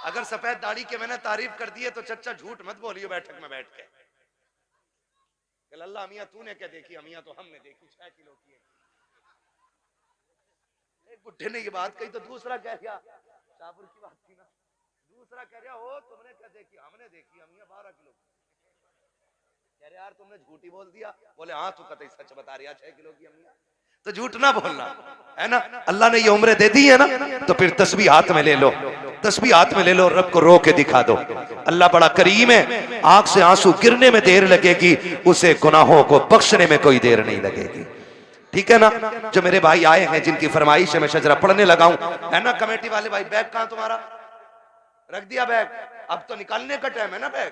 अगर सफेद दाढ़ी के मैंने तारीफ कर दी है तो चच्चा झूठ मत बोलियो बैठक में बैठ के, अल्लाह अमिया तूने क्या देखी, अमिया तो हमने देखी 6 किलो की। एक बुढ़े ने ये बात कही तो दूसरा कह गया, शाहपुर की बात थी ना, दूसरा कह रहा हो तुमने क्या देखी, हमने देखी अमिया 12 किलो की। कह रहे यार तुमने झूठी बोल दिया। बोले हाँ तू कतई सच बता रही है, 6 किलो की अमिया, तो झूठ ना बोलना है ना। अल्लाह ने ये उम्र दे दी है ना, तो फिर तस्बीह हाथ में ले लो, तस्बीह हाथ में ले लो, रब को रो के दिखा दो। अल्लाह बड़ा करीम है, आंख से आंसू गिरने में देर लगेगी, उसे गुनाहों को बख्शने में कोई देर नहीं लगेगी, ठीक है ना। जो मेरे भाई आए हैं, जिनकी फरमाइश है मैं शजरा पढ़ने लगा हूं, है ना। कमेटी वाले भाई बैग कहां तुम्हारा, रख दिया बैग, अब तो निकालने का टाइम है ना बैग।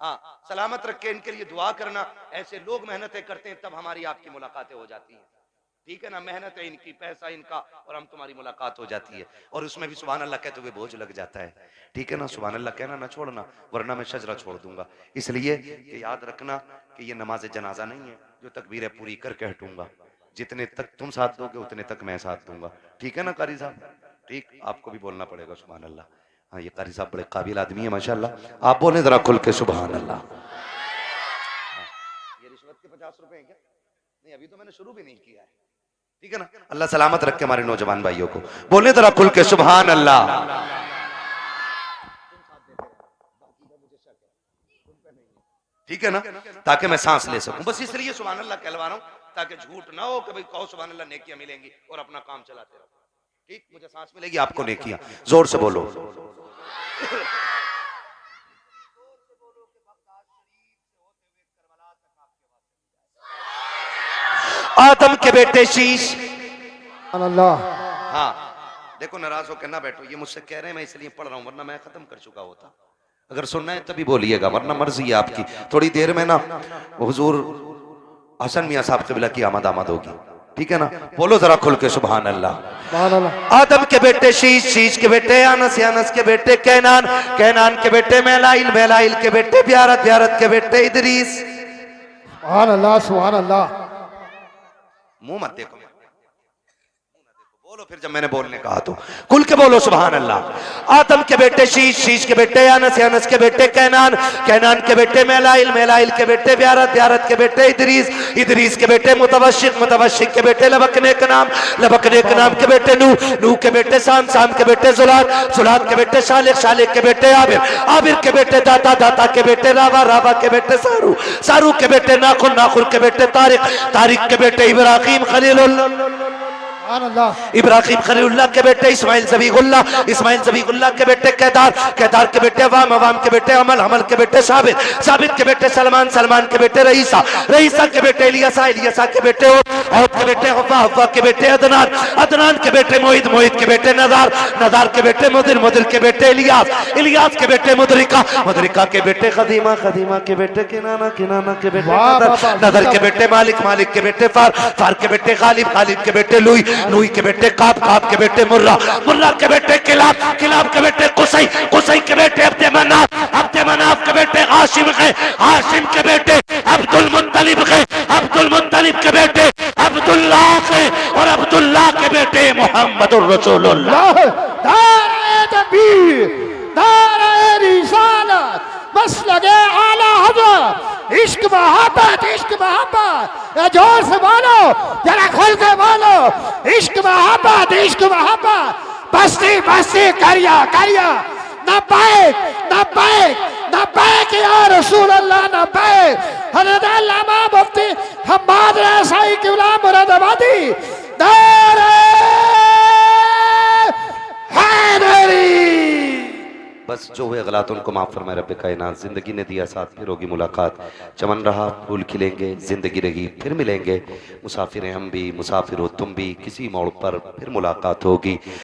हाँ, सलामत रख के इनके लिए दुआ करना। ऐसे लोग मेहनतें करते हैं तब हमारी आपकी मुलाकातें हो जाती हैं, ठीक है ना। मेहनत है इनकी, पैसा इनका, और हम तुम्हारी मुलाकात हो जाती है, और उसमें भी सुभान अल्लाह कहते हुए बोझ लग जाता है, ठीक है ना। सुभान अल्लाह कहना ना छोड़ना, वरना मैं शजरा छोड़ दूंगा। इसलिए कि याद रखना कि ये नमाज जनाजा नहीं है जो तकबीरें पूरी करके हटूंगा। जितने तक तुम साथ दोगे उतने तक मैं साथ दूंगा, ठीक है ना कारी साहब। ठीक, आपको भी बोलना पड़ेगा सुभान अल्लाह। हाँ, ये कारी साहब बड़े काबिल आदमी है माशाल्लाह, आप बोले जरा खुल के सुभान अल्लाह। ये रिश्वत के 50 रुपए हैं क्या? नहीं, अभी तो मैंने शुरू भी नहीं किया है, ठीक है ना। अल्लाह सलामत रखे हमारे नौजवान भाइयों को, बोले जरा खुल के सुभान अल्लाह। ठीक है ना, ताकि मैं सांस ले सकूं, बस इसलिए सुभान अल्लाह कहलवा रहा हूं, ताकि झूठ ना हो कि भाई कहो सुभान अल्लाह नेकियां मिलेंगी और अपना काम चलाते रहो। ठीक, मुझे सांस मिलेगी, आपको नहीं किया। जोर से बोलो। आदम के बेटे शीश। सुभान अल्लाह। हाँ, देखो नाराज होकर ना बैठो, ये मुझसे कह रहे हैं मैं इसलिए पढ़ रहा हूं, वरना मैं खत्म कर चुका होता। अगर सुनना है तभी बोलिएगा, वरना मर्जी है आपकी। थोड़ी देर में ना हुजूर हसन मियां साहब क़िबला की आमद होगी, ठीक है ना? बोलो जरा खुल के सुभान अल्लाह। सुभान अल्लाह। आदम के बेटे शीश, शीश के बेटे अनस, अनस के बेटे कैनान, कैनान के बेटे मेलाइल, मेलाइल के बेटे ब्यारत, ब्यारत के बेटे इदरीस। सुभान अल्लाह। सुभान अल्लाह। मुंह मत देखो, बोलो फिर जब मैंने बोलने कहा तो खुल के बोलो सुभान अल्लाह। आदम के बेटे शीश, शीश के बेटे अनस, अनस के बेटे कैनान, कैनान के बेटे मेलाइल, मेलाइल के बेटे ब्यारत, ब्यारत के बेटे इदरीस, इदरीस के बेटे मुतवशिक, मुतवशिक के बेटे लबकने का नाम, लबकने के नाम के बेटे नूह, नूह के बेटे साम, साम के बेटे जुलाद, जुलाद के बेटे शालिक, शालिक के बेटे आबिर, आबिर के बेटे दाता, दाता के बेटे रावा, रावा के बेटे सारू, सारू के बेटे नाखुर, नाखुर के बेटे तारिक, तारिक के बेटे इब्राहिम खलीलुल्लाह, इब्राहिम खलीलुल्लाह के बेटे इस्माइल ज़बीहुल्लाह, इस्माइल ज़बीहुल्लाह के बेटे केदार, केदार के बेटे अवाम, अवाम के बेटे अमल, अमल के बेटे साबित, साबित के बेटे सलमान, सलमान के बेटे रईसा, रईसा के बेटे इलियासा, इलियासा के बेटे औद के बेटे हव्वा, हव्वा के बेटे अदनान, अदनान के बेटे मोहित, मोहित के बेटे नज़ार, नज़ार के बेटे मुदिर, मुदिर के बेटे इलियास, इलियास के बेटे मुदरिका, मुदरिका के बेटे खदीमा, खदीमा के बेटे किनाना, किनाना के बेटे नदर, नदर के बेटे मालिक, मालिक के बेटे फार, फार के बेटे गालिब, गालिब के बेटे लुई, लुई के बेटे काब, काब के बेटे मुर्रा, मुर्रा के बेटे किलाब, किलाब के बेटे कुसई, कुसई के बेटे अब्दे मनाफ, अब्दे मनाफ के बेटे हाशिम के, हाशिम के बेटे अब्दुल मुत्तलिब के, अब्दुल मुत्तलिब के बेटे अब्दुल्लाह के, और अब्दुल्लाह के बेटे मोहम्मदुर रसूलुल्लाह। नारे तकबीर, नारे रिसालत, बस लगे आला हज़रत, इश्क मोहब्बत, इश्क मोहब्बत, या जोर से बोलो, जरा खोल के बोलो, इश्क मोहब्बत, इश्क मोहब्बत, बस्ती बस्ती करिया करिया, नब्बैक नब्बैक नब्बैक या रसूल अल्लाह, नब्बैक। हज़रत अल्लामा मुफ्ती हम्माद रसाई क़िबला मुरादाबादी, नारे हैदरी। बस जो हुए गलत उनको माफ़ फरमाए रब्बे कायनात। जिंदगी ने दिया साथ, फिर होगी मुलाकात, चमन रहा फूल खिलेंगे, जिंदगी रही फिर मिलेंगे, मुसाफिर हैं हम भी, मुसाफिर हो तुम भी, किसी मोड़ पर फिर मुलाकात होगी।